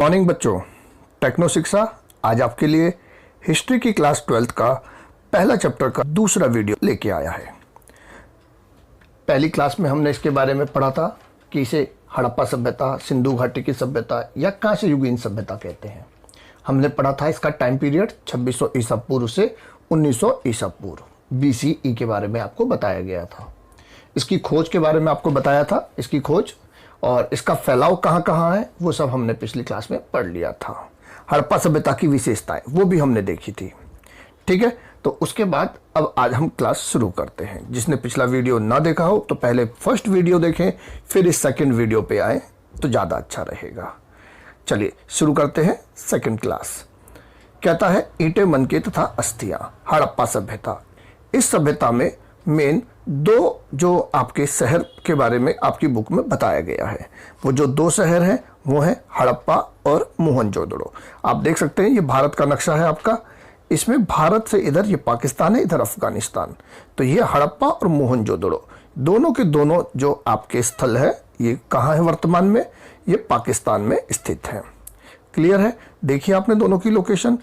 Morning बच्चों, techno शिक्षा आज आपके लिए हिस्ट्री की क्लास 12th का पहला चैप्टर का दूसरा वीडियो लेके आया है। पहली क्लास में हमने इसके बारे में पढ़ा था कि इसे हड़प्पा सभ्यता, सिंधु घाटी की सभ्यता या कांस्य युगीन सभ्यता कहते हैं। हमने पढ़ा था इसका टाइम पीरियड 2600 ईसा पूर्व से 1900 ईसा पूर्व BCE के बारे में आपको बताया गया था। इसकी खोज के बारे में आपको बताया था, इसकी खोज और इसका फैलाव कहाँ कहाँ है वो सब हमने पिछली क्लास में पढ़ लिया था। हड़प्पा सभ्यता की विशेषताएं वो भी हमने देखी थी। ठीक है, तो उसके बाद अब आज हम क्लास शुरू करते हैं। जिसने पिछला वीडियो ना देखा हो तो पहले फर्स्ट वीडियो देखें, फिर इस सेकंड वीडियो पे आए तो ज़्यादा अच्छा रहेगा। चलिए शुरू करते हैं सेकंड क्लास। कहता है ईंटें, मनके तथा अस्थियाँ, हड़प्पा सभ्यता। इस सभ्यता में मेन दो जो आपके शहर के बारे में आपकी बुक में बताया गया है, वो जो दो शहर हैं वो है हड़प्पा और मोहनजोदड़ो। आप देख सकते हैं ये भारत का नक्शा है आपका। इसमें भारत से इधर ये पाकिस्तान है, इधर अफगानिस्तान। तो ये हड़प्पा और मोहनजोदड़ो दोनों के दोनों जो आपके स्थल है ये कहाँ है वर्तमान में? ये पाकिस्तान में स्थित है। क्लियर है? देखिए आपने दोनों की लोकेशन।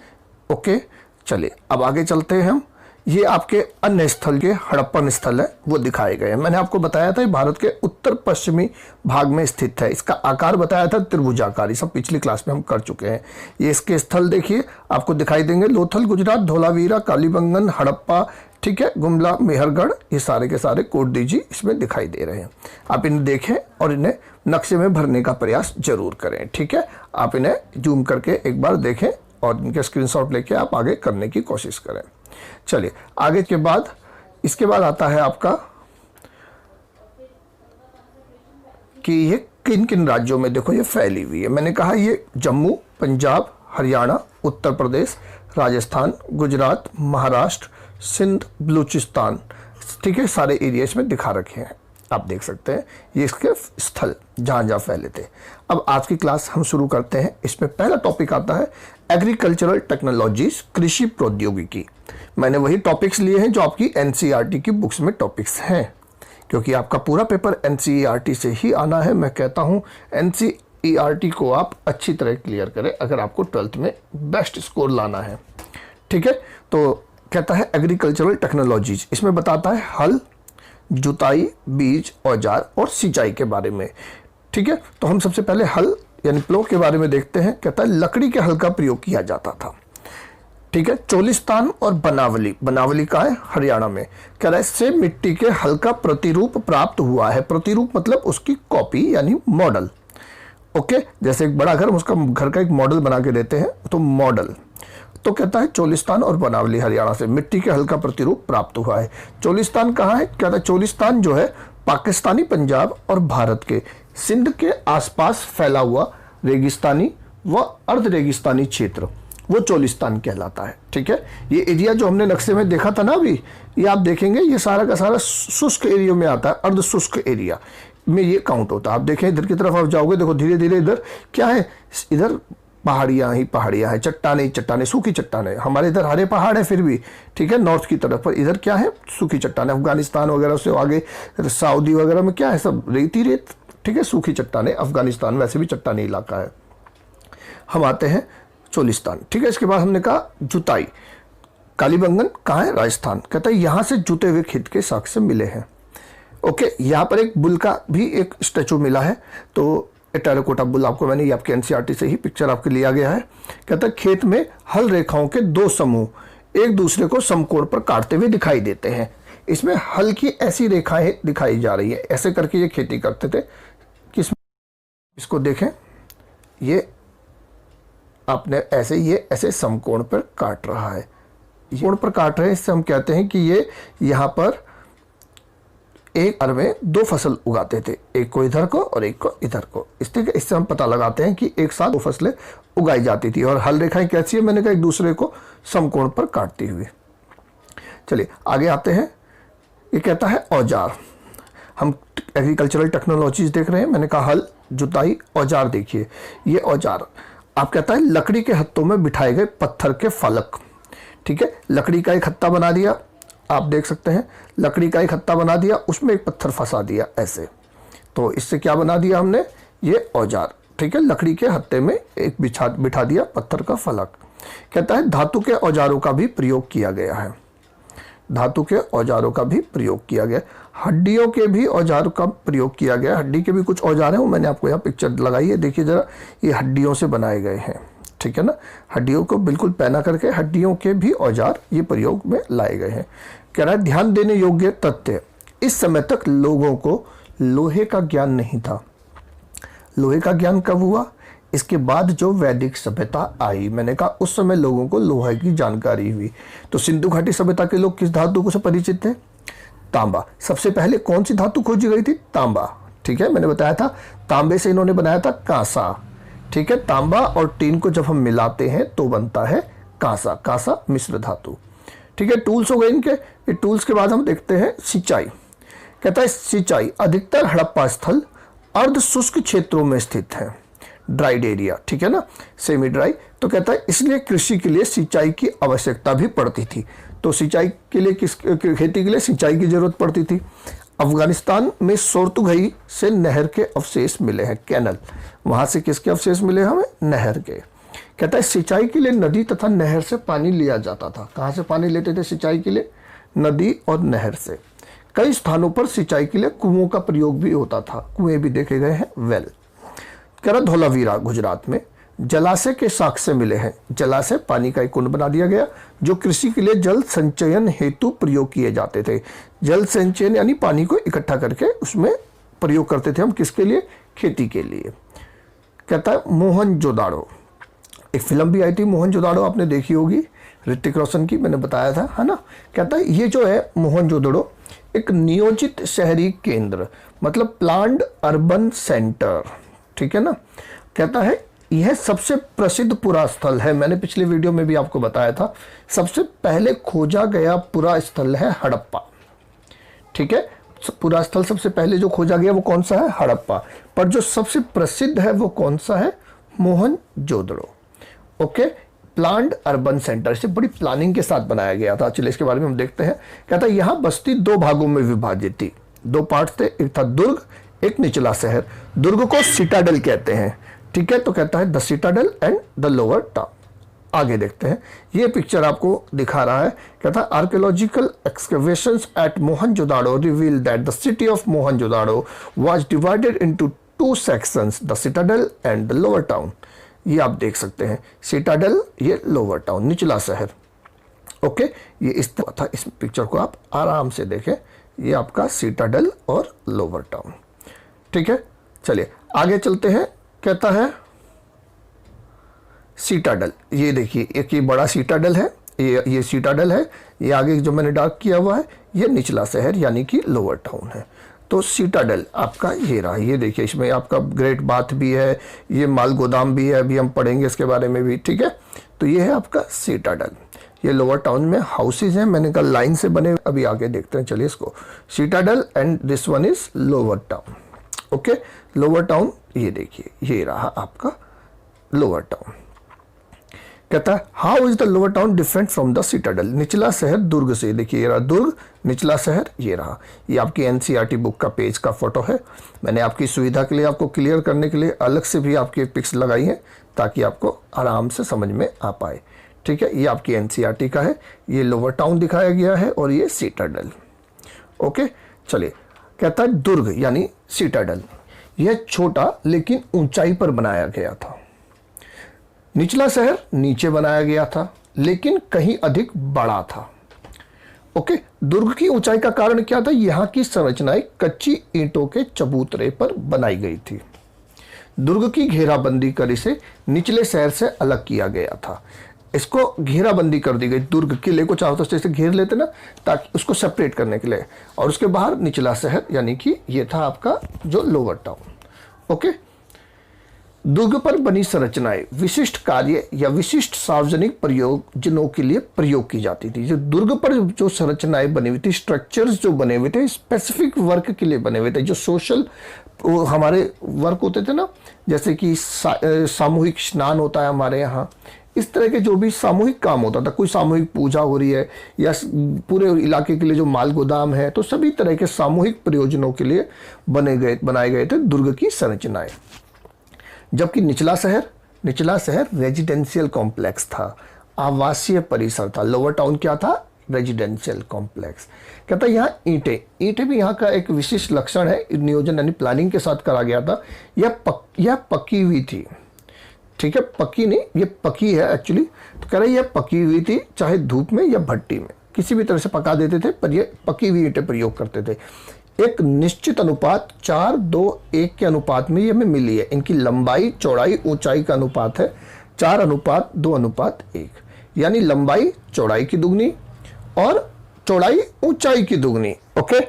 ओके, चलिए अब आगे चलते हैं हम। ये आपके अन्य स्थल के हड़प्पन स्थल है वो दिखाए गए हैं। मैंने आपको बताया था भारत के उत्तर पश्चिमी भाग में स्थित है। इसका आकार बताया था त्रिभुजाकार, सब पिछली क्लास में हम कर चुके हैं। ये इसके स्थल देखिए आपको दिखाई देंगे, लोथल गुजरात, धोलावीरा, कालीबंगन, हड़प्पा, ठीक है, गुमला, मेहरगढ़, ये सारे के सारे कोट दीजिए इसमें दिखाई दे रहे हैं। आप इन्हें देखें और इन्हें नक्शे में भरने का प्रयास जरूर करें। ठीक है, आप इन्हें जूम करके एक बार देखें और इनके स्क्रीनशॉट लेके आप आगे करने की कोशिश करें। चलिए आगे के बाद इसके बाद आता है आपका कि ये किन किन राज्यों में देखो ये फैली हुई है। मैंने कहा ये जम्मू, पंजाब, हरियाणा, उत्तर प्रदेश, राजस्थान, गुजरात, महाराष्ट्र, सिंध, बलूचिस्तान, ठीक है, सारे एरियाज में दिखा रखे हैं। आप देख सकते हैं ये इसके स्थल जहां जहां फैले थे। अब आज की क्लास हम शुरू करते हैं। इसमें पहला टॉपिक आता है एग्रीकल्चरल टेक्नोलॉजीज, कृषि प्रौद्योगिकी। मैंने वही टॉपिक्स लिए हैं जो आपकी NCERT की बुक्स में टॉपिक्स हैं, क्योंकि आपका पूरा पेपर NCERT से ही आना है। मैं कहता हूं NCERT को आप अच्छी तरह क्लियर करें अगर आपको 12th में बेस्ट स्कोर लाना है। ठीक है, तो कहता है एग्रीकल्चरल टेक्नोलॉजीज, इसमें बताता है हल, जुताई, बीज, औजार और सिंचाई के बारे में। ठीक है, तो हम सबसे पहले हल यानी प्लो के बारे में देखते हैं। कहता है लकड़ी के हल का प्रयोग किया जाता था। ठीक है, चोलिस्तान और बनावली, बनावली का है हरियाणा में, कह रहा है से मिट्टी के हल का प्रतिरूप प्राप्त हुआ है। प्रतिरूप मतलब उसकी कॉपी यानी मॉडल। ओके, जैसे एक बड़ा घर, उसका घर का एक मॉडल बना के देते हैं तो मॉडल। तो कहता है चोलिस्तान और बनावली हरियाणा से मिट्टी के हल का प्रतिरूप प्राप्त हुआ है। चोलिस्तान कहाँ है? कहता है चोलिस्तान जो है पाकिस्तानी पंजाब और भारत के सिंध के आसपास फैला हुआ रेगिस्तानी व अर्ध रेगिस्तानी क्षेत्र, वो चोलिस्तान कहलाता है। ठीक है, ये एरिया जो हमने नक्शे में देखा था ना अभी, ये आप देखेंगे ये सारा का सारा शुष्क एरिया में आता है, अर्ध शुष्क एरिया में ये काउंट होता है। आप देखें इधर की तरफ आप जाओगे, देखो धीरे धीरे इधर क्या है, इधर पहाड़ियाँ ही पहाड़ियाँ हैं, चट्टाने ही चट्टाने, सूखी चट्टाने। हमारे इधर हरे पहाड़ है फिर भी, ठीक है, नॉर्थ की तरफ, पर इधर क्या है, सूखी चट्टाने। अफगानिस्तान वगैरह से आगे सऊदी वगैरह में क्या है, सब रेती रेत, ठीक है, सूखी चट्टाने। अफगानिस्तान वैसे भी चट्टानी इलाका है। हम आते हैं चोलिस्तान। ठीक है, इसके बाद हमने कहा जुताई, कालीबंगन कहाँ है? राजस्थान। कहता है यहाँ से जुते हुए खेत के साक्ष्य मिले हैं। ओके, यहाँ पर एक बुल का भी एक स्टैचू मिला है, तो टेराकोटा बुल आपको मैंने ये आपके NCERT से ही पिक्चर आपके लिया गया है। कहता है खेत में हल रेखाओं के दो समूह एक दूसरे को समकोण पर काटते हुए दिखाई देते हैं। इसमें हल की ऐसी रेखाएं दिखाई जा रही है, ऐसे करके ये खेती करते थे। इसको देखें, ये आपने ऐसे ये ऐसे समकोण पर काट रहा है, कोण पर काट रहे हैं। इससे हम कहते हैं कि ये यहाँ पर एक बार में दो फसल उगाते थे, एक को इधर को और एक को इधर को। इससे हम पता लगाते हैं कि एक साथ दो फसलें उगाई जाती थी। और हल रेखाएं कैसी है? मैंने कहा एक दूसरे को समकोण पर काटती हुई। चलिए आगे आते हैं। ये कहता है औजार, हम एग्रीकल्चरल टेक्नोलॉजीज देख रहे हैं। मैंने कहा हल, जुताई, औजार। देखिए ये औजार आप कहता है लकड़ी के हत्थों में बिठाए गए पत्थर के फलक। ठीक है, लकड़ी का एक हत्था बना दिया, आप देख सकते हैं लकड़ी का एक हत्था बना दिया, उसमें एक पत्थर फंसा दिया ऐसे, तो इससे क्या बना दिया हमने? ये औजार। ठीक है, लकड़ी के हत्थे में एक बिठा दिया पत्थर का फलक। कहता है धातु के औजारों का भी प्रयोग किया गया है, धातु के औजारों का भी प्रयोग किया गया, हड्डियों के भी औजारों का प्रयोग किया गया। हड्डी के भी कुछ औजार हैं, वो मैंने आपको यहाँ पिक्चर लगाई है, देखिए जरा, ये हड्डियों से बनाए गए हैं, ठीक है ना, हड्डियों को बिल्कुल पहना करके हड्डियों के भी औजार ये प्रयोग में लाए गए हैं। कह रहा है ध्यान देने योग्य तथ्य, इस समय तक लोगों को लोहे का ज्ञान नहीं था। लोहे का ज्ञान कब हुआ? इसके बाद जो वैदिक सभ्यता आई, मैंने कहा उस समय लोगों को लोहे की जानकारी हुई। तो सिंधु घाटी सभ्यता के लोग किस धातु से परिचित थे? तांबा। सबसे पहले कौन सी धातु खोजी गई थी? तांबा, ठीक है, मैंने बताया था तांबे से इन्होंने बनाया था कांसा, ठीक है, तांबा और टीन को जब हम मिलाते हैं तो बनता है कांसा, कांसा मिश्र धातु, ठीक है। टूल्स हो गए इनके। ये टूल्स के बाद हम देखते हैं सिंचाई। कहता है सिंचाई अधिकतर हड़प्पा स्थल अर्ध शुष्क क्षेत्रों में स्थित है, ड्राइड एरिया, ठीक है ना, सेमी ड्राई। तो कहता है इसलिए कृषि के लिए सिंचाई की आवश्यकता भी पड़ती थी। तो सिंचाई के लिए खेती के लिए सिंचाई की जरूरत पड़ती थी। अफगानिस्तान में सोर्तुघई से नहर के अवशेष मिले हैं, कैनल, वहां से किसके अवशेष मिले हमें? नहर के। कहता है सिंचाई के लिए नदी तथा नहर से पानी लिया जाता था। कहां से पानी लेते थे सिंचाई के लिए? नदी और नहर से। कई स्थानों पर सिंचाई के लिए कुओं का प्रयोग भी होता था, कुएं भी देखे गए हैं, वेल। कह रहा धौलावीरा गुजरात में जलाशय के साक्ष्य मिले हैं। जलाशय पानी का एक कुंड बना दिया गया जो कृषि के लिए जल संचयन हेतु प्रयोग किए जाते थे। जल संचयन यानी पानी को इकट्ठा करके उसमें प्रयोग करते थे हम, किसके लिए? खेती के लिए। कहता है मोहनजोदाड़ो, एक फिल्म भी आई थी मोहनजोदाड़ो, आपने देखी होगी, ऋतिक रोशन की, मैंने बताया था, है ना। कहता है ये जो है मोहनजोदड़ो एक नियोजित शहरी केंद्र, मतलब प्लान्ड अर्बन सेंटर, ठीक है ना। कहता है यह सबसे प्रसिद्ध पुरा स्थल है, मैंने पिछले वीडियो में भी आपको बताया था, सबसे पहले खोजा गया पुरा स्थल है हड़प्पा, ठीक है। पुरा स्थल सबसे पहले जो खोजा गया वो कौन सा है? हड़प्पा। पर जो सबसे प्रसिद्ध है वो कौन सा है? Mohenjodaro. Okay, planned urban centre, इसे बड़ी प्लानिंग के साथ बनाया गया था। चलिए इसके बारे में हम देखते हैं। कहता है यहाँ बस्ती दो भागों में विभाजित थी, दो पार्ट थे, एक था दुर्ग, एक निचला शहर। दुर्ग को सिटाडेल कहते हैं, ठीक है। तो कहता है the citadel and the lower town. आगे देखते हैं, ये पिक्चर आपको दिखा रहा है। कहता है archaeological excavations at Mohenjo-daro reveal that the city of Mohenjo-daro was divided into two sections, the citadel and the lower town. ये आप देख सकते हैं, सिटाडेल, ये लोअर टाउन, निचला शहर। ओके, ये इस तरह था। इस पिक्चर को आप आराम से देखें, ये आपका सिटाडेल और लोअर टाउन, ठीक है। चलिए आगे चलते हैं। कहता है सिटाडेल, ये देखिए एक ये बड़ा सिटाडेल है, ये सिटाडेल है, ये आगे जो मैंने डार्क किया हुआ है ये निचला शहर यानी कि लोअर टाउन है। तो सिटाडेल आपका ये रहा, ये देखिए इसमें आपका ग्रेट बाथ भी है, ये माल गोदाम भी है, अभी हम पढ़ेंगे इसके बारे में भी, ठीक है। तो ये है आपका सिटाडेल। ये लोअर टाउन में हाउसेज हैं, मैंने कहा लाइन से बने, अभी आगे देखते हैं। चलिए इसको, Citadel and this one is lower town. Okay, lower town ये देखिए, ये रहा आपका लोअर टाउन। कहता है how is the lower town different from the Citadel, निचला शहर दुर्ग से। देखिए ये रहा दुर्ग, निचला शहर ये रहा। ये आपकी एनसीईआरटी बुक का पेज का फोटो है। मैंने आपकी सुविधा के लिए, आपको क्लियर करने के लिए अलग से भी आपकी पिक्स लगाई हैं ताकि आपको आराम से समझ में आ पाए, ठीक है। ये आपकी एनसीईआरटी का है, ये लोअर टाउन दिखाया गया है और ये सिटाडेल। ओके, चलिए। कहता है दुर्ग यानी सिटाडेल, यह छोटा लेकिन ऊंचाई पर बनाया गया था। निचला शहर नीचे बनाया गया था लेकिन कहीं अधिक बड़ा था। ओके, दुर्ग की ऊंचाई का कारण क्या था? यहाँ की संरचनाएं कच्ची ईंटों के चबूतरे पर बनाई गई थी। दुर्ग की घेराबंदी कर इसे निचले शहर से अलग किया गया था। इसको घेराबंदी कर दी गई, दुर्ग किले को चारों तरफ से घेर लेते ना, ताकि उसको सेपरेट करने के लिए। और उसके बाहर निचला शहर यानी कि ये था आपका जो लोअर टाउन। ओके, दुर्ग पर बनी संरचनाएं विशिष्ट कार्य या विशिष्ट सार्वजनिक प्रयोजनों के लिए प्रयोग की जाती थी। जो दुर्ग पर जो संरचनाएं बनी हुई थी, स्ट्रक्चर्स जो बने हुए थे, स्पेसिफिक वर्क के लिए बने हुए थे। जो सोशल हमारे वर्क होते थे ना, जैसे कि सामूहिक स्नान होता है हमारे यहाँ, इस तरह के जो भी सामूहिक काम होता था, कोई सामूहिक पूजा हो रही है या पूरे इलाके के लिए जो माल गोदाम है, तो सभी तरह के सामूहिक प्रयोजनों के लिए बनाए गए थे दुर्ग की संरचनाएं। जबकि निचला शहर रेजिडेंशियल कॉम्प्लेक्स था, आवासीय परिसर था। लोअर टाउन क्या था? Residential complex. कहता है यहाँ ईंटें भी यहाँ का एक विशिष्ट लक्षण है, नियोजन यानी प्लानिंग के साथ करा गया था। यह पकी हुई थी, ठीक है, पकी नहीं, ये पकी है एक्चुअली। तो कह रहा है यह पकी हुई थी, चाहे धूप में या भट्टी में, किसी भी तरह से पका देते थे, पर ये पकी हुई ईंटें प्रयोग करते थे। एक निश्चित अनुपात 4:2:1 के अनुपात में ये हमें मिली है। इनकी लंबाई, चौड़ाई, ऊंचाई का अनुपात है 4:2:1, यानी लंबाई चौड़ाई की दुगनी और चौड़ाई ऊंचाई की दुगनी। ओके,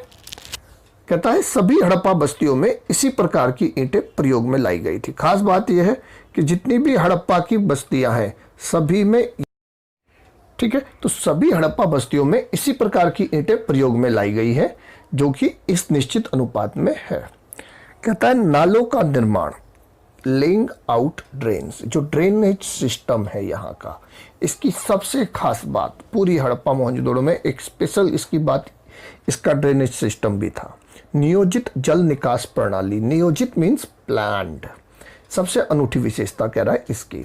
कहता है सभी हड़प्पा बस्तियों में इसी प्रकार की ईंटें प्रयोग में लाई गई थी। खास बात यह है कि जितनी भी हड़प्पा की बस्तियां हैं सभी में, ठीक है, तो सभी हड़प्पा बस्तियों में इसी प्रकार की ईंटें प्रयोग में लाई गई है, जो कि इस निश्चित अनुपात में है। कहता है नालों का निर्माण, लेइंग आउट ड्रेन्स, जो ड्रेनेज सिस्टम है यहाँ का, इसकी सबसे खास बात पूरी हड़प्पा मोहनजोदड़ो में एक स्पेशल इसकी बात, इसका ड्रेनेज सिस्टम भी था। नियोजित जल निकास प्रणाली, नियोजित मीन्स प्लान्ड, सबसे अनूठी विशेषता कह रहा है इसकी।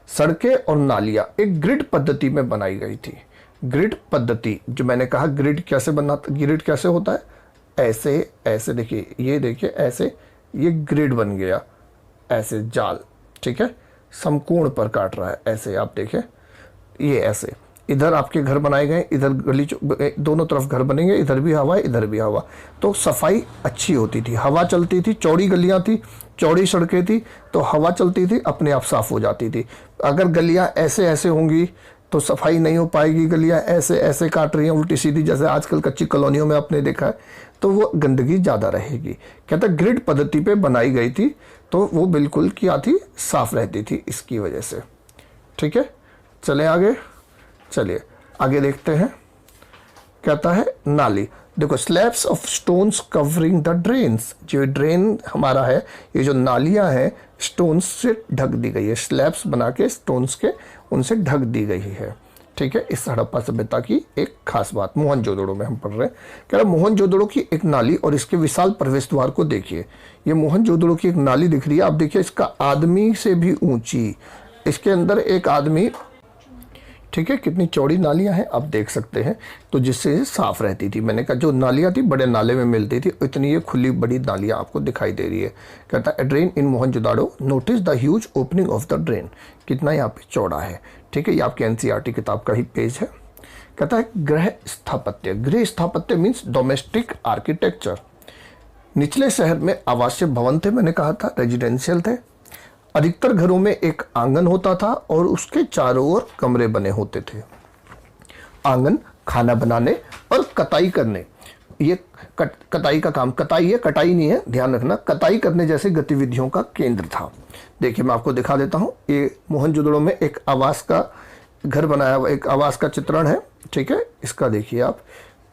सड़कें और नालियां एक ग्रिड पद्धति में बनाई गई थी। ग्रिड पद्धति, जो मैंने कहा ग्रिड कैसे ग्रिड कैसे होता है, ऐसे ऐसे देखिए, ये देखिए ऐसे, ये ग्रिड बन गया, ऐसे जाल, ठीक है, समकोण पर काट रहा है, ऐसे आप देखें, ये ऐसे इधर आपके घर बनाए गए, इधर गली दोनों तरफ घर बनेंगे, इधर भी हवा इधर भी हवा, तो सफाई अच्छी होती थी, हवा चलती थी, चौड़ी गलियां थी, चौड़ी सड़कें थी, तो हवा चलती थी, अपने आप साफ हो जाती थी। अगर गलियां ऐसे ऐसे होंगी तो सफाई नहीं हो पाएगी, गलियां ऐसे ऐसे काट रही हैं उल्टी सीधी, जैसे आजकल कच्ची कॉलोनियों में आपने देखा है, तो वो गंदगी ज़्यादा रहेगी। कहता ग्रिड पद्धति पे बनाई गई थी, तो वो बिल्कुल क्या थी, साफ रहती थी इसकी वजह से। ठीक है, चले आगे, चलिए आगे देखते हैं। कहता है नाली, देखो slabs of stones covering the drains, जो ड्रेन हमारा है, ये जो नालियां हैं स्टोन्स से ढक दी गई है, स्लैब्स बना के स्टोन्स के उनसे ढक दी गई है। ठीक है, इस हड़प्पा सभ्यता की एक खास बात मोहनजोदड़ो में हम पढ़ रहे हैं। कह रहा मोहनजोदड़ो की एक नाली और इसके विशाल प्रवेश द्वार को देखिए। ये मोहनजोदड़ो की एक नाली दिख रही है, आप देखिए इसका आदमी से भी ऊंची, इसके अंदर एक आदमी, ठीक है, कितनी चौड़ी नालियां हैं आप देख सकते हैं, तो जिससे साफ रहती थी। मैंने कहा जो नालियां थी बड़े नाले में मिलती थी, इतनी ये खुली बड़ी नालियां आपको दिखाई दे रही है। कहता है drain in Mohenjodaro, notice the huge opening of the drain, कितना यहाँ पे चौड़ा है। ठीक है, ये आपके एनसीईआरटी किताब का ही पेज है। कहता है गृह स्थापत्य, गृह स्थापत्य मीन्स डोमेस्टिक आर्किटेक्चर। निचले शहर में आवासीय भवन थे, मैंने कहा था रेजिडेंशियल थे। अधिकतर घरों में एक आंगन होता था और उसके चारों ओर कमरे बने होते थे। आंगन खाना बनाने और कताई करने, ये कताई का काम, कताई है, कटाई नहीं है, ध्यान रखना, कताई करने जैसे गतिविधियों का केंद्र था। देखिए मैं आपको दिखा देता हूँ, ये मोहनजोदड़ो में एक आवास का घर बनाया हुआ, एक आवास का चित्रण है। ठीक है, इसका देखिए आप,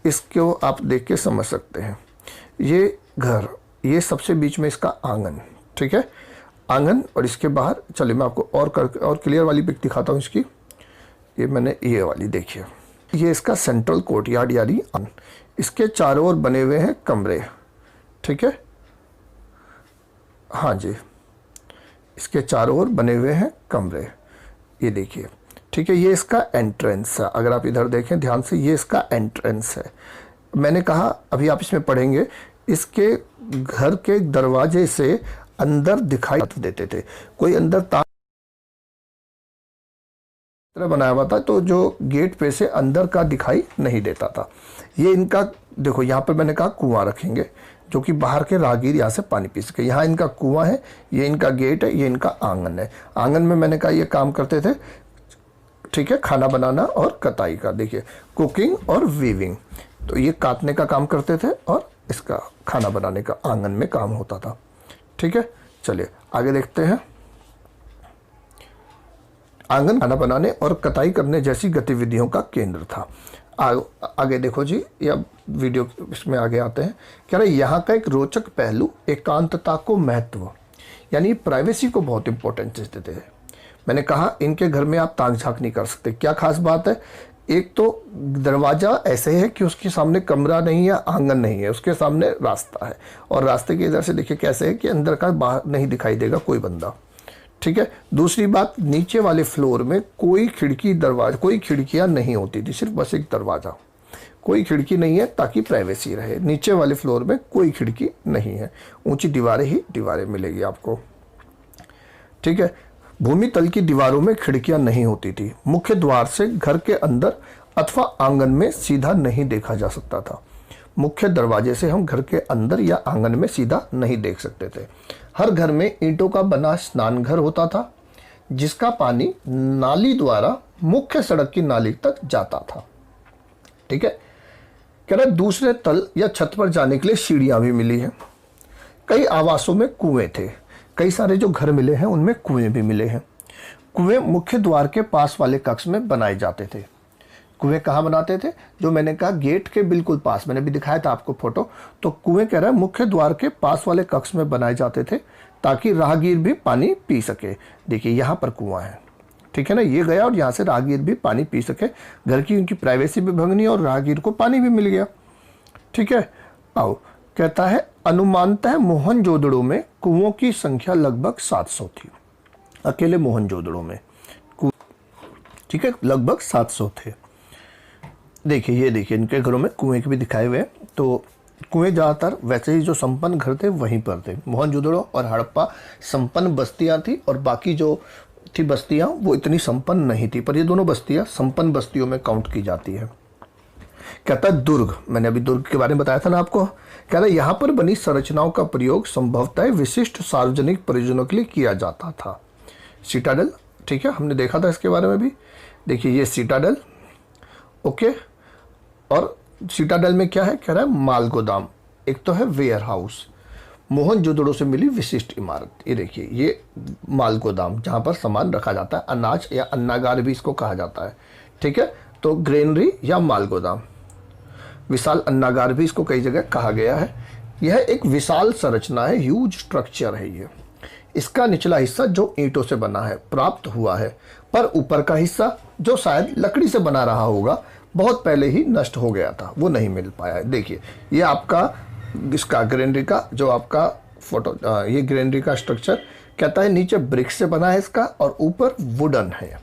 इसको आप देख के समझ सकते हैं। ये घर, ये सबसे बीच में इसका आंगन, ठीक है, आंगन, और इसके बाहर, चलिए मैं आपको और क्लियर वाली पिक दिखाता हूँ इसकी। ये मैंने ये वाली देखिए, ये इसका सेंट्रल कोर्टयार्ड यानी इसके चारों ओर बने हुए हैं कमरे। ठीक है, हाँ जी, इसके चारों ओर बने हुए हैं कमरे, ये देखिए। ठीक है, ये इसका एंट्रेंस है, अगर आप इधर देखें ध्यान से, ये इसका एंट्रेंस है। मैंने कहा अभी आप इसमें पढ़ेंगे, इसके घर के दरवाजे से अंदर दिखाई देते थे, कोई अंदर तार बनाया हुआ था, तो जो गेट पे से अंदर का दिखाई नहीं देता था। ये इनका देखो, यहाँ पे मैंने कहा कुआं रखेंगे, जो कि बाहर के राहगीर यहाँ से पानी पी सके। यहाँ इनका कुआं है, ये इनका गेट है, ये इनका आंगन है। आंगन में मैंने कहा ये काम करते थे, ठीक है, खाना बनाना और कताई का, देखिए कुकिंग और वीविंग, तो ये काटने का काम करते थे और इसका खाना बनाने का आंगन में काम होता था। ठीक है, चलिए आगे देखते हैं। आंगन खाना बनाने और कताई करने जैसी गतिविधियों का केंद्र था। आगे देखो जी, यह वीडियो इसमें आगे आते हैं। कह रहे यहाँ का एक रोचक पहलू एकांतता को महत्व, यानी प्राइवेसी को बहुत इंपॉर्टेंस देते थे। मैंने कहा इनके घर में आप ताक झांक नहीं कर सकते। क्या खास बात है, एक तो दरवाज़ा ऐसे है कि उसके सामने कमरा नहीं है, आंगन नहीं है, उसके सामने रास्ता है, और रास्ते के इधर से देखिए कैसे है कि अंदर का बाहर नहीं दिखाई देगा कोई बंदा। ठीक है। दूसरी बात, नीचे वाले फ्लोर में कोई खिड़की दरवाजा, कोई खिड़कियां नहीं होती थी, सिर्फ बस एक दरवाज़ा, कोई खिड़की नहीं है ताकि प्राइवेसी रहे। नीचे वाले फ्लोर में कोई खिड़की नहीं है, ऊंची दीवारें ही दीवारें मिलेगी आपको, ठीक है। भूमि तल की दीवारों में खिड़कियां नहीं होती थी। मुख्य द्वार से घर के अंदर अथवा आंगन में सीधा नहीं देखा जा सकता था। मुख्य दरवाजे से हम घर के अंदर या आंगन में सीधा नहीं देख सकते थे। हर घर में ईंटों का बना स्नान घर होता था, जिसका पानी नाली द्वारा मुख्य सड़क की नाली तक जाता था, ठीक है। कह रहा दूसरे तल या छत पर जाने के लिए सीढ़ियां भी मिली हैं। कई आवासों में कुएं थे, कई सारे जो घर मिले हैं उनमें कुएं भी मिले हैं। कुएं मुख्य द्वार के पास वाले कक्ष में बनाए जाते थे। कुएं कहाँ बनाते थे? जो मैंने कहा गेट के बिल्कुल पास, मैंने भी दिखाया था आपको फोटो। तो कुएं कह रहा है मुख्य द्वार के पास वाले कक्ष में बनाए जाते थे ताकि राहगीर भी पानी पी सके। देखिए यहाँ पर कुआं है, ठीक है ना, ये गया और यहाँ से राहगीर भी पानी पी सके। घर की उनकी प्राइवेसी भी भंगनी और राहगीर को पानी भी मिल गया, ठीक है। आओ, कहता है अनुमानतः मोहनजोदड़ो में कुओं की संख्या लगभग 700 थी, अकेले मोहनजोदड़ो में, ठीक है, लगभग 700 थे। देखिए ये देखिए इनके घरों में कुएं के भी दिखाए हुए हैं। तो कुएं ज़्यादातर वैसे ही जो संपन्न घर थे वहीं पर थे। मोहनजोदड़ो और हड़प्पा संपन्न बस्तियां थी और बाकी जो थी बस्तियां वो इतनी संपन्न नहीं थी, पर ये दोनों बस्तियां संपन्न बस्तियों में काउंट की जाती है। कहता है दुर्ग, मैंने अभी दुर्ग के बारे में बताया था ना आपको। कहता है यहाँ पर बनी संरचनाओं का प्रयोग संभवतः विशिष्ट सार्वजनिक प्रयोजनों के लिए किया जाता था। सिटाडेल, ठीक है, हमने देखा था इसके बारे में भी। देखिए ये सिटाडेल, ओके। और सिटाडेल में क्या है? कह रहा है माल गोदाम, एक तो है वेयर हाउस, मोहनजोदड़ो से मिली विशिष्ट इमारत। ये देखिए ये माल गोदाम जहाँ पर सामान रखा जाता है, अनाज या अन्नागार भी इसको कहा जाता है, ठीक है। तो ग्रेनरी या माल गोदाम, विशाल अन्नागार भी इसको कई जगह कहा गया है। यह एक विशाल संरचना है, ह्यूज स्ट्रक्चर है ये। इसका निचला हिस्सा जो ईंटों से बना है प्राप्त हुआ है, पर ऊपर का हिस्सा जो शायद लकड़ी से बना रहा होगा बहुत पहले ही नष्ट हो गया था, वो नहीं मिल पाया है। देखिए ये आपका इसका ग्रेनरी का जो आपका फोटो, ये ग्रेनरी का स्ट्रक्चर कहता है नीचे ब्रिक से बना है इसका और ऊपर वुडन है,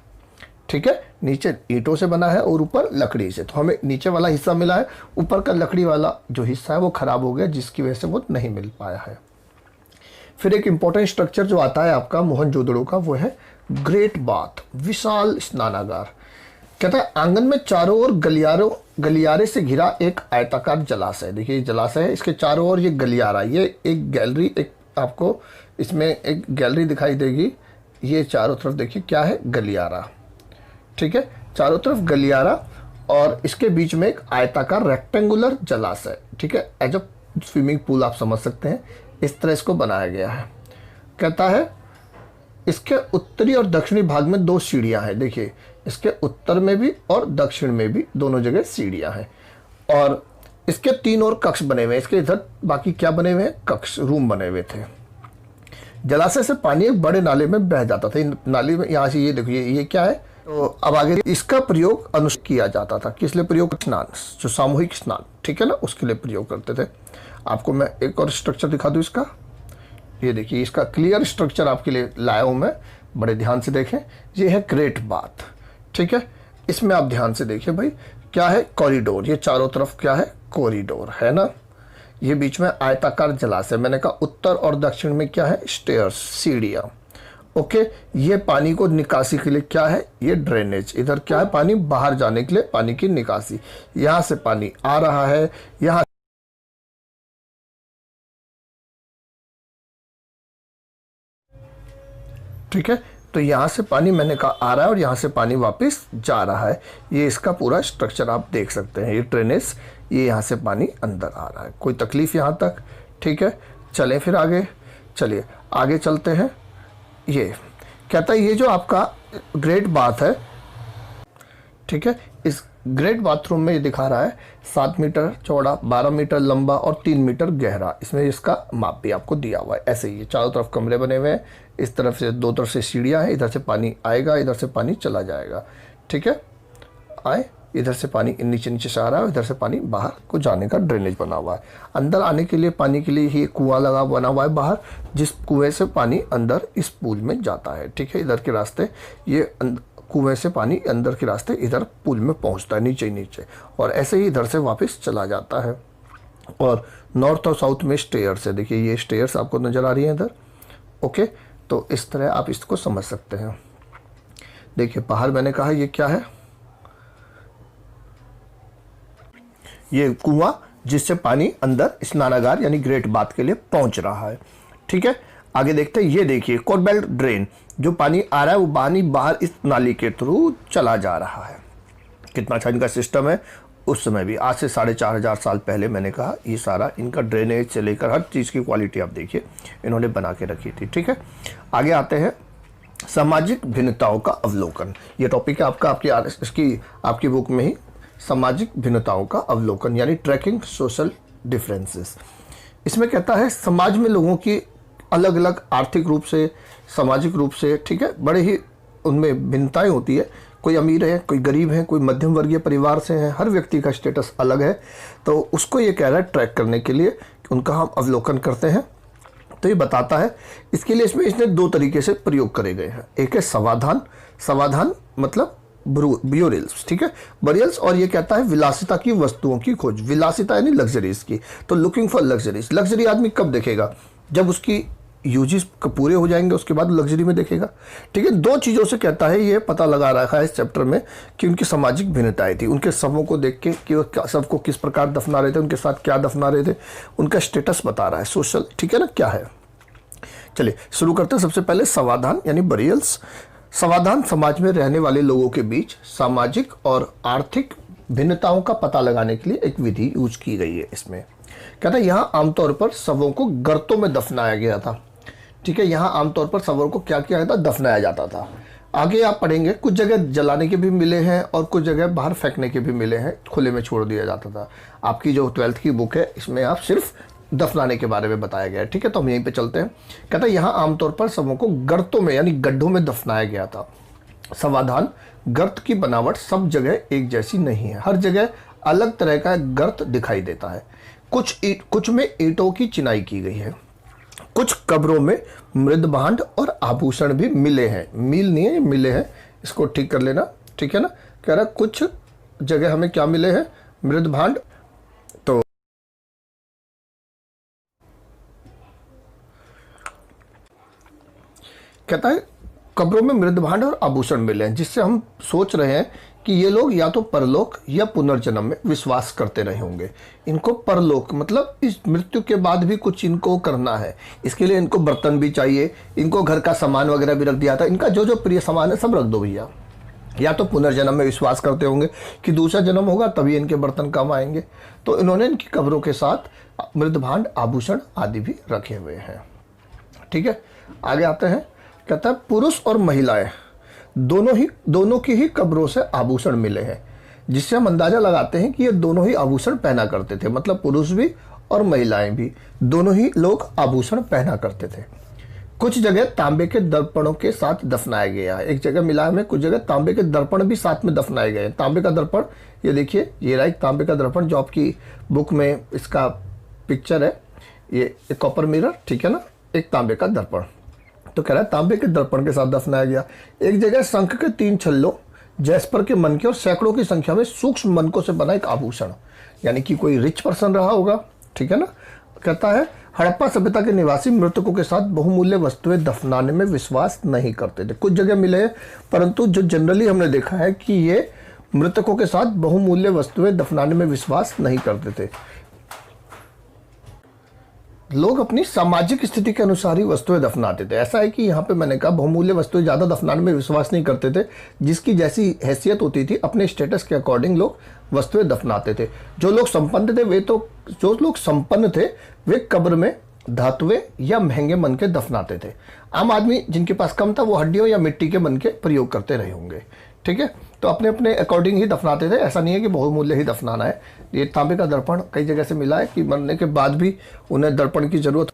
ठीक है। नीचे ईंटों से बना है और ऊपर लकड़ी से। तो हमें नीचे वाला हिस्सा मिला है, ऊपर का लकड़ी वाला जो हिस्सा है वो खराब हो गया, जिसकी वजह से वो नहीं मिल पाया है। फिर एक इंपॉर्टेंट स्ट्रक्चर जो आता है आपका मोहनजोदड़ो का, वो है ग्रेट बाथ, विशाल स्नानागार। कहता है आंगन में चारों ओर गलियारे से घिरा एक आयताकार जलाशय। देखिए जलाशय है, इसके चारों ओर ये गलियारा, ये एक गैलरी, एक आपको इसमें एक गैलरी दिखाई देगी। ये चारों तरफ देखिए क्या है, गलियारा, ठीक है, चारों तरफ गलियारा और इसके बीच में एक आयताकार रेक्टेंगुलर जलाशय, ठीक है, एज अ स्विमिंग पूल आप समझ सकते हैं। इस तरह इसको बनाया गया है। कहता है इसके उत्तरी और दक्षिणी भाग में 2 सीढ़ियां हैं। देखिए इसके उत्तर में भी और दक्षिण में भी दोनों जगह सीढ़ियां हैं और इसके 3 और कक्ष बने हुए हैं। इसके इधर बाकी क्या बने हुए हैं? कक्ष, रूम बने हुए थे। जलाशय से पानी एक बड़े नाले में बह जाता था। नाली में यहाँ से ये देखिए ये क्या है, तो अब आगे इसका प्रयोग किया जाता था। किस लिए प्रयोग? स्नान, जो सामूहिक स्नान, ठीक है ना, उसके लिए प्रयोग करते थे। आपको मैं एक और स्ट्रक्चर दिखा दूं इसका। ये देखिए इसका क्लियर स्ट्रक्चर आपके लिए लाया हूं मैं, बड़े ध्यान से देखें। ये है ग्रेट बाथ, ठीक है। इसमें आप ध्यान से देखिए भाई क्या है, कॉरिडोर, ये चारों तरफ क्या है, कॉरिडोर है ना। ये बीच में आयताकार जलाशय, मैंने कहा उत्तर और दक्षिण में क्या है, स्टेयर्स, सीढ़ियाँ, ओके। ये पानी को निकासी के लिए क्या है, ये ड्रेनेज, इधर क्या है, पानी बाहर जाने के लिए पानी की निकासी। यहाँ से पानी आ रहा है, यहाँ ठीक है। तो यहाँ से पानी मैंने कहा आ रहा है और यहाँ से पानी वापस जा रहा है। ये इसका पूरा स्ट्रक्चर आप देख सकते हैं। ये ड्रेनेज, ये यहाँ से पानी अंदर आ रहा है। कोई तकलीफ यहाँ तक? ठीक है, चलें फिर आगे, चलिए आगे चलते हैं। ये कहता है ये जो आपका ग्रेट बाथ है, ठीक है, इस ग्रेट बाथरूम में ये दिखा रहा है 7 मीटर चौड़ा, 12 मीटर लंबा और 3 मीटर गहरा। इसमें इसका माप भी आपको दिया हुआ है। ऐसे ही चारों तरफ कमरे बने हुए हैं, इस तरफ से 2 तरफ से सीढ़ियाँ हैं, इधर से पानी आएगा, इधर से पानी चला जाएगा, ठीक है। आए इधर से पानी नीचे नीचे से आ रहा है, इधर से पानी बाहर को जाने का ड्रेनेज बना हुआ है। अंदर आने के लिए पानी के लिए ही कुआं लगा बना हुआ है बाहर, जिस कुएं से पानी अंदर इस पूल में जाता है। ठीक है, इधर के रास्ते ये कुएं से पानी अंदर के रास्ते इधर पूल में पहुंचता है, नीचे ही नीचे, और ऐसे ही इधर से वापस चला जाता है। और नॉर्थ और साउथ में स्टेयर्स है, देखिए ये स्टेयर्स आपको नज़र आ रही हैं इधर। ओके, तो इस तरह आप इसको समझ सकते हैं। देखिए बाहर मैंने कहा ये क्या है, ये कुआं जिससे पानी अंदर स्नानागार यानी ग्रेट बाथ के लिए पहुंच रहा है। ठीक है, आगे देखते हैं। ये देखिए कोरबेल्ट ड्रेन, जो पानी आ रहा है वो पानी बाहर इस नाली के थ्रू चला जा रहा है। कितना अच्छा इनका सिस्टम है। उस समय भी आज से 4500 साल पहले मैंने कहा ये सारा इनका ड्रेनेज से लेकर हर चीज़ की क्वालिटी आप देखिए इन्होंने बना के रखी थी। ठीक है, आगे आते हैं। सामाजिक भिन्नताओं का अवलोकन, ये टॉपिक है आपका आपकी बुक में ही, सामाजिक भिन्नताओं का अवलोकन यानी ट्रैकिंग सोशल डिफरेंसेस। इसमें कहता है समाज में लोगों की अलग अलग आर्थिक रूप से, सामाजिक रूप से, ठीक है, बड़े ही उनमें भिन्नताएं होती है। कोई अमीर है, कोई गरीब है, कोई मध्यम वर्गीय परिवार से है, हर व्यक्ति का स्टेटस अलग है। तो उसको ये कह रहा है ट्रैक करने के लिए कि उनका हम अवलोकन करते हैं। तो ये बताता है, इसके लिए इसने 2 तरीके से प्रयोग करे गए हैं। एक है समाधान मतलब ब्यूरियल्स, ठीक है, बरियल्स, और ये कहता है विलासिता की वस्तुओं की खोज। विलासिता यानी लग्जरीज की, तो लुकिंग फॉर लग्जरीज। लग्जरी आदमी कब देखेगा, जब उसकी यूजेस पूरे हो जाएंगे, उसके बाद लग्जरी में देखेगा। ठीक है, 2 चीज़ों से कहता है ये पता लगा रखा है इस चैप्टर में कि उनकी सामाजिक भिन्नताएं थी। उनके शवों को देख के कि वो सबको किस प्रकार दफना रहे थे, उनके साथ क्या दफना रहे थे, उनका स्टेटस बता रहा है सोशल। ठीक है ना, क्या है, चलिए शुरू करते हैं। सबसे पहले समाधान यानी बरियल्स। समाधान समाज में रहने वाले लोगों के बीच सामाजिक और आर्थिक भिन्नताओं का पता लगाने के लिए एक विधि यूज की गई है। इसमें कहता है यहाँ आमतौर पर शवों को गर्तों में दफनाया गया था। ठीक है, यहाँ आमतौर पर शवों को क्या किया जाता, दफनाया जाता था। आगे आप पढ़ेंगे कुछ जगह जलाने के भी मिले हैं और कुछ जगह बाहर फेंकने के भी मिले हैं, खुले में छोड़ दिया जाता था। आपकी जो 12th की बुक है इसमें आप सिर्फ दफनाने के बारे में बताया गया है। ठीक है, तो हम यहीं पे चलते हैं। कहता है यहाँ आमतौर पर शवों को गर्तों में यानी गड्ढों में दफनाया गया था। समाधान, गर्त की बनावट सब जगह एक जैसी नहीं है, हर जगह अलग तरह का गर्त दिखाई देता है। कुछ में ईंटों की चिनाई की गई है। कुछ कब्रों में मृद भांड और आभूषण भी मिले हैं। मिल नहीं है, मिले हैं, इसको ठीक कर लेना। ठीक है ना, कह रहा कुछ जगह हमें क्या मिले हैं, मृद भांड। तो कहता है कब्रों में मृद भांड और आभूषण मिले हैं, जिससे हम सोच रहे हैं कि ये लोग या तो परलोक या पुनर्जन्म में विश्वास करते रहे होंगे। इनको परलोक मतलब इस मृत्यु के बाद भी कुछ इनको करना है, इसके लिए इनको बर्तन भी चाहिए, इनको घर का सामान वगैरह भी रख दिया था। इनका जो जो प्रिय सामान है सब रख दो भैया। या तो पुनर्जन्म में विश्वास करते होंगे कि दूसरा जन्म होगा तभी इनके बर्तन काम आएंगे, तो इन्होंने इनकी कब्रों के साथ मृद भांड, आभूषण आदि भी रखे हुए हैं। ठीक है, आगे आते हैं। कहता है पुरुष और महिलाएं दोनों की ही कब्रों से आभूषण मिले हैं, जिससे हम अंदाजा लगाते हैं कि ये दोनों ही आभूषण पहना करते थे। मतलब पुरुष भी और महिलाएं भी, दोनों ही लोग आभूषण पहना करते थे। कुछ जगह तांबे के दर्पणों के साथ दफनाया गया है। एक जगह मिला है, कुछ जगह तांबे के दर्पण भी साथ में दफनाए गए हैं। तांबे का दर्पण, ये देखिए, ये रहा एक तांबे का दर्पण जो आपकी बुक में इसका पिक्चर है। ये एक कॉपर मिरर, ठीक है ना, एक तांबे का दर्पण। तो कह रहा है तांबे के दर्पण के साथ दफनाया गया। एक जगह शंख के 3 छल्लों, जैस्पर के मनके और सैकड़ों की संख्या में सूक्ष्म मनकों से बना एक आभूषण, यानी कि कोई रिच पर्सन रहा होगा। ठीक है ना, कहता है हड़प्पा सभ्यता के निवासी मृतकों के साथ बहुमूल्य वस्तुएं दफनाने में विश्वास नहीं करते थे। कुछ जगह मिले, परंतु जो जनरली हमने देखा है कि ये मृतकों के साथ बहुमूल्य वस्तुएं दफनाने में विश्वास नहीं करते थे। लोग अपनी सामाजिक स्थिति के अनुसार ही वस्तुएं दफनाते थे। ऐसा है कि यहाँ पे मैंने कहा बहुमूल्य वस्तुएं ज़्यादा दफनाने में विश्वास नहीं करते थे। जिसकी जैसी हैसियत होती थी अपने स्टेटस के अकॉर्डिंग लोग वस्तुएं दफनाते थे। जो लोग संपन्न थे वे कब्र में धातुएं या महंगे मनके दफनाते थे। आम आदमी जिनके पास कम था वो हड्डियों या मिट्टी के मनके प्रयोग करते रहे होंगे। ठीक है, तो अपने अपने अकॉर्डिंग ही दफनाते थे। ऐसा नहीं है कि बहुमूल्य ही दफनाना है। ये तांबे का दर्पण कई जगह से मिला है कि मरने के बाद भी उन्हें दर्पण की जरूरत।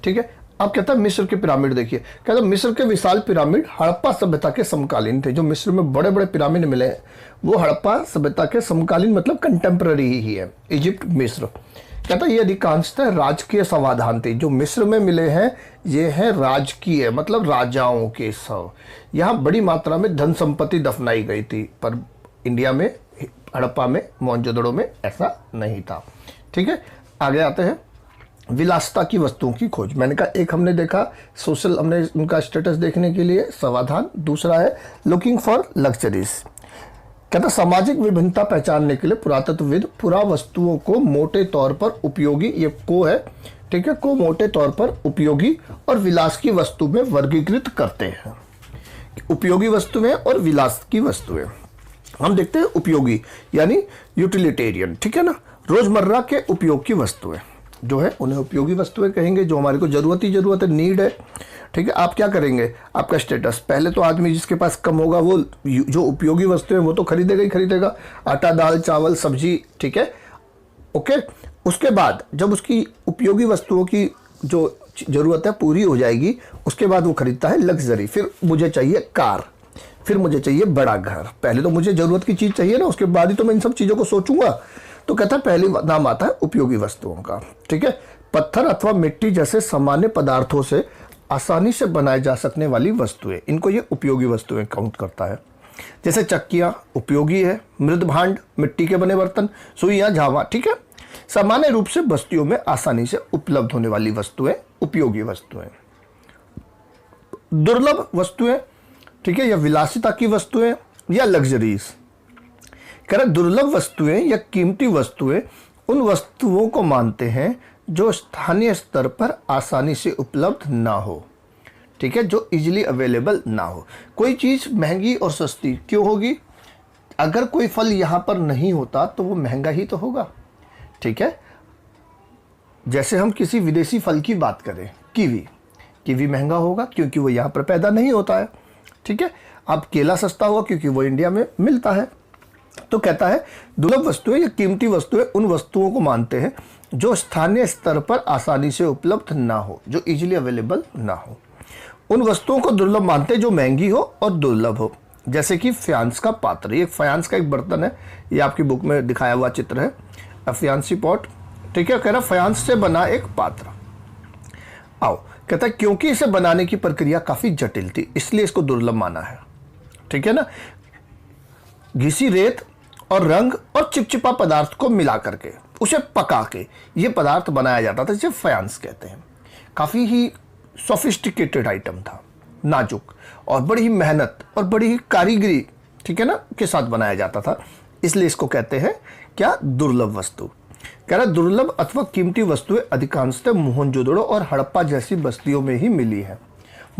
ठीक है, अब कहता है मिस्र के पिरामिड देखिए, कहता है मिस्र के विशाल पिरामिड हड़प्पा सभ्यता के समकालीन थे। जो मिस्र में बड़े बड़े पिरामिड मिले हैं वो हड़प्पा सभ्यता के समकालीन मतलब कंटेम्पररी ही है, इजिप्ट मिस्र। कहता है ये अधिकांशतः राजकीय समाधान थे। जो मिस्र में मिले हैं ये हैं राजकीय मतलब राजाओं के शव। यहाँ बड़ी मात्रा में धन संपत्ति दफनाई गई थी, पर इंडिया में हड़प्पा में मोहनजोदड़ो में ऐसा नहीं था। ठीक है, आगे आते हैं विलासिता की वस्तुओं की खोज। मैंने कहा एक हमने देखा सोशल, हमने उनका स्टेटस देखने के लिए समाधान, दूसरा है लुकिंग फॉर लग्जरीज। कहता सामाजिक विभिन्नता पहचानने के लिए पुरातत्वविद पुरा वस्तुओं को मोटे तौर पर उपयोगी, ये को है ठीक है, को मोटे तौर पर उपयोगी और विलास की वस्तु में वर्गीकृत करते हैं। उपयोगी वस्तुएं और विलास की वस्तुएं हम देखते हैं। उपयोगी यानी यूटिलिटेरियन, ठीक है ना, रोजमर्रा के उपयोग की वस्तुएं जो है उन्हें उपयोगी वस्तुएं कहेंगे, जो हमारे को जरूरत है, नीड है। ठीक है, आप क्या करेंगे, आपका स्टेटस पहले तो आदमी जिसके पास कम होगा वो जो उपयोगी वस्तुएं वो तो खरीदेगा ही खरीदेगा, आटा दाल चावल सब्जी, ठीक है, ओके। उसके बाद जब उसकी उपयोगी वस्तुओं की जो जरूरत है पूरी हो जाएगी उसके बाद वो खरीदता है लग्जरी। फिर मुझे चाहिए कार, फिर मुझे चाहिए बड़ा घर। पहले तो मुझे जरूरत की चीज चाहिए ना, उसके बाद ही तो मैं इन सब चीजों को सोचूंगा। तो कहता है पहले नाम आता है उपयोगी वस्तुओं का। ठीक है, पत्थर अथवा मिट्टी जैसे सामान्य पदार्थों से आसानी से बनाए जा सकने वाली वस्तुएं, इनको ये उपयोगी वस्तुएं काउंट करता है। जैसे चक्कियां उपयोगी है, मृद भांड मिट्टी के बने बर्तन, सुइयां झावा, ठीक है, सामान्य रूप से बस्तियों में आसानी से उपलब्ध होने वाली वस्तुएं उपयोगी वस्तुएं। दुर्लभ वस्तुएं, ठीक है, या विलासिता की वस्तुएं या लग्जरीज। कह रहे दुर्लभ वस्तुएं या कीमती वस्तुएं उन वस्तुओं को मानते हैं जो स्थानीय स्तर पर आसानी से उपलब्ध ना हो। ठीक है, जो इजीली अवेलेबल ना हो। कोई चीज महंगी और सस्ती क्यों होगी? अगर कोई फल यहां पर नहीं होता तो वो महंगा ही तो होगा। ठीक है, जैसे हम किसी विदेशी फल की बात करें, कीवी महंगा होगा क्योंकि वो यहां पर पैदा नहीं होता है। ठीक है, अब केला सस्ता होगा क्योंकि वो इंडिया में मिलता है। तो कहता है दुर्लभ वस्तुएं या कीमती वस्तुएं उन वस्तुओं को मानते हैं जो स्थानीय स्तर पर आसानी से उपलब्ध ना हो, जो इजीली अवेलेबल ना हो। उन वस्तुओं को दुर्लभ मानते हैं जो महंगी हो और दुर्लभ हो। जैसे कि फ्यांस का पात्र, ये फ्यांस का एक बर्तन है, ये आपकी बुक में दिखाया हुआ चित्र है, फ्यांसी पॉट। ठीक है, कह रहा फ्यांस से बना एक पात्र। आओ, कहता है क्योंकि इसे बनाने की प्रक्रिया काफी जटिल थी इसलिए इसको दुर्लभ माना है। ठीक है ना, घिसी रेत और रंग और चिपचिपा पदार्थ को मिला करके उसे पका के ये पदार्थ बनाया जाता था, जिसे फ्यांस कहते हैं। काफी ही सोफिस्टिकेटेड आइटम था, नाजुक और बड़ी ही मेहनत और बड़ी ही कारीगरी, ठीक है ना, के साथ बनाया जाता था, इसलिए इसको कहते हैं क्या, दुर्लभ वस्तु। कह रहा दुर्लभ अथवा कीमती वस्तुएं अधिकांशतः मोहनजोदड़ो और हड़प्पा जैसी बस्तियों में ही मिली है।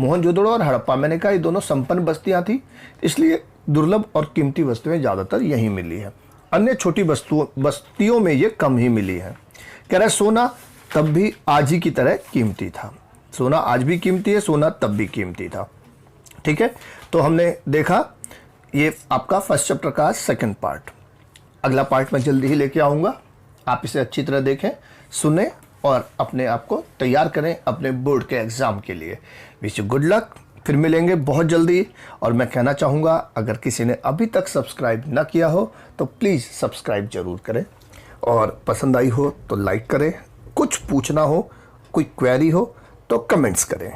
मोहनजोदड़ो और हड़प्पा, मैंने कहा ये दोनों संपन्न बस्तियां थी, इसलिए दुर्लभ और कीमती वस्तुएं ज्यादातर यहीं मिली है। अन्य छोटी बस्तियों में ये कम ही मिली है। कह रहा है सोना तब भी आज ही की तरह कीमती था। सोना आज भी कीमती है, सोना तब भी कीमती था। ठीक है, तो हमने देखा ये आपका फर्स्ट चैप्टर का सेकंड पार्ट। अगला पार्ट मैं जल्दी ही लेके आऊँगा, आप इसे अच्छी तरह देखें, सुने और अपने आप को तैयार करें अपने बोर्ड के एग्ज़ाम के लिए। विश यू गुड लक, फिर मिलेंगे बहुत जल्दी। और मैं कहना चाहूँगा अगर किसी ने अभी तक सब्सक्राइब ना किया हो तो प्लीज़ सब्सक्राइब ज़रूर करें, और पसंद आई हो तो लाइक करें, कुछ पूछना हो, कोई क्वेरी हो तो कमेंट्स करें।